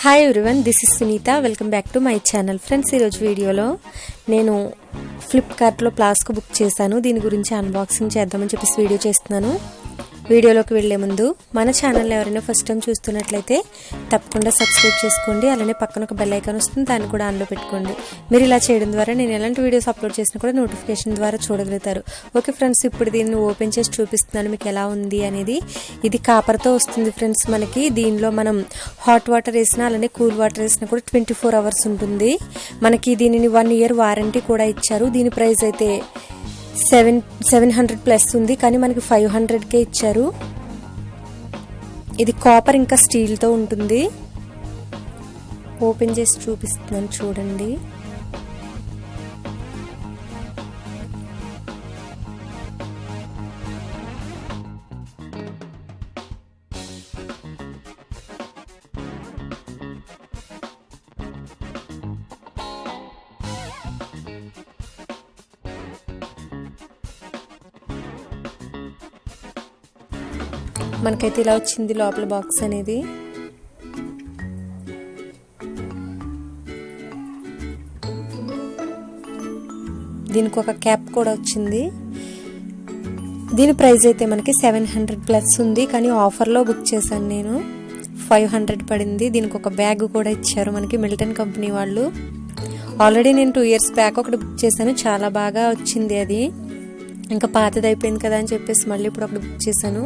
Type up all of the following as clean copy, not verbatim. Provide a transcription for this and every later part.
Hi everyone, this is Sunitha. Welcome back to my channel. Friends, ఈరోజు వీడియోలో నేను ఫ్లిప్కార్ట్లో ఫ్లాస్క్ బుక్ చేశాను. దీని గురించి అన్బాక్సింగ్ చేద్దామని చెప్పేసి వీడియో చేస్తున్నాను. వీడియోలోకి వెళ్లే ముందు మన ఛానల్ని ఎవరైనా ఫస్ట్ టైం చూస్తున్నట్లయితే తప్పకుండా సబ్స్క్రైబ్ చేసుకోండి. అలానే పక్కన ఒక బెల్ ఐకాన్ వస్తుంది, దాన్ని కూడా ఆన్లో పెట్టుకోండి. మీరు ఇలా చేయడం ద్వారా నేను ఎలాంటి వీడియోస్ అప్లోడ్ చేసినా కూడా నోటిఫికేషన్ ద్వారా చూడగలుగుతారు. ఓకే ఫ్రెండ్స్, ఇప్పుడు దీన్ని ఓపెన్ చేసి చూపిస్తున్నాను మీకు ఎలా ఉంది అనేది. ఇది కాపర్తో వస్తుంది ఫ్రెండ్స్. మనకి దీనిలో మనం హాట్ వాటర్ వేసినా అలానే కూల్ వాటర్ వేసినా కూడా 24 hours ఉంటుంది. మనకి దీనిని 1 year వారంటీ కూడా ఇచ్చారు. దీని ప్రైస్ అయితే 700 ప్లస్ ఉంది, కానీ మనకి 500కే ఇచ్చారు. ఇది కాపర్ ఇంకా స్టీల్తో ఉంటుంది. ఓపెన్ చేసి చూపిస్తున్నాను చూడండి. మనకైతే ఇలా వచ్చింది లోపల బాక్స్ అనేది. దీనికి ఒక క్యాప్ కూడా వచ్చింది. దీని ప్రైస్ అయితే మనకి 700 ప్లస్ ఉంది, కానీ ఆఫర్లో బుక్ చేశాను నేను. 500 పడింది. దీనికి ఒక బ్యాగ్ కూడా ఇచ్చారు మనకి మిల్టన్ కంపెనీ వాళ్ళు. ఆల్రెడీ నేను 2 years బ్యాక్ ఒకటి బుక్ చేశాను, చాలా బాగా వచ్చింది. అది ఇంకా పాతది అయిపోయింది కదా అని చెప్పేసి మళ్ళీ ఇప్పుడు ఒకటి బుక్ చేశాను.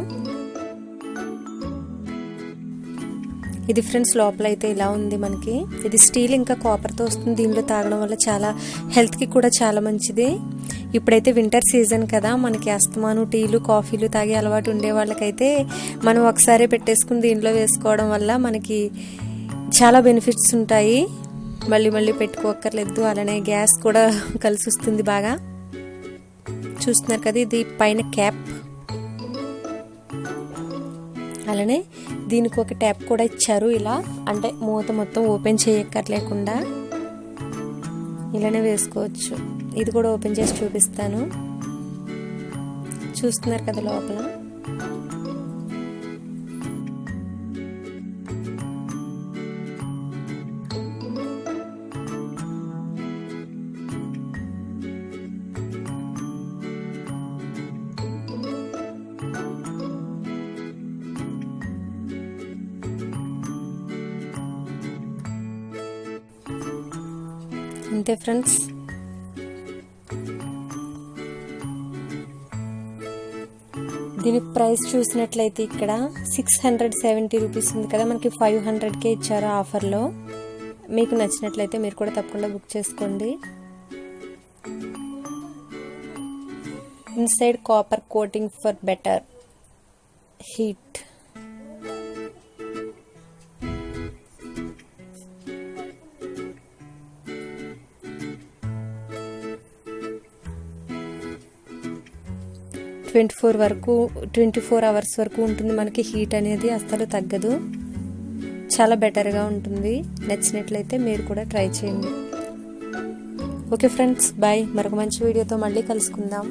ఇది ఫ్రెండ్స్ లోపల అయితే ఇలా ఉంది మనకి. ఇది స్టీల్ ఇంకా కాపర్తో వస్తుంది. దీనిలో తాగడం వల్ల చాలా హెల్త్కి కూడా చాలా మంచిది. ఇప్పుడైతే వింటర్ సీజన్ కదా, మనకి అస్తమాను టీలు కాఫీలు తాగే అలవాటు ఉండే వాళ్ళకైతే మనం ఒకసారి పెట్టేసుకుని దీనిలో వేసుకోవడం వల్ల మనకి చాలా బెనిఫిట్స్ ఉంటాయి. మళ్ళీ మళ్ళీ పెట్టుకోక్కర్లేదు. అలానే గ్యాస్ కూడా కలిసి వస్తుంది బాగా. చూస్తున్నారు కదా, ఇది పైన క్యాప్. అలానే దీనికి ఒక ట్యాప్ కూడా ఇచ్చారు. ఇలా అంటే మూత మొత్తం ఓపెన్ చేయక్కర్లేకుండా ఇలానే వేసుకోవచ్చు. ఇది కూడా ఓపెన్ చేసి చూపిస్తాను. చూస్తున్నారు కదా లోపల. అంతే ఫ్రెండ్స్. దీని ప్రైస్ చూసినట్లయితే ఇక్కడ 670 రూపీస్ ఉంది కదా, మనకి 500కే ఇచ్చారు ఆఫర్లో. మీకు నచ్చినట్లయితే మీరు కూడా తప్పకుండా బుక్ చేసుకోండి. Inside copper coating for better heat. వరకు 24 hours వరకు ఉంటుంది మనకి. హీట్ అనేది అస్సలు తగ్గదు. చాలా బెటర్గా ఉంటుంది. నచ్చినట్లయితే మీరు కూడా ట్రై చేయండి. Okay friends, bye. మరొక మంచి వీడియోతో మళ్ళీ కలుసుకుందాం.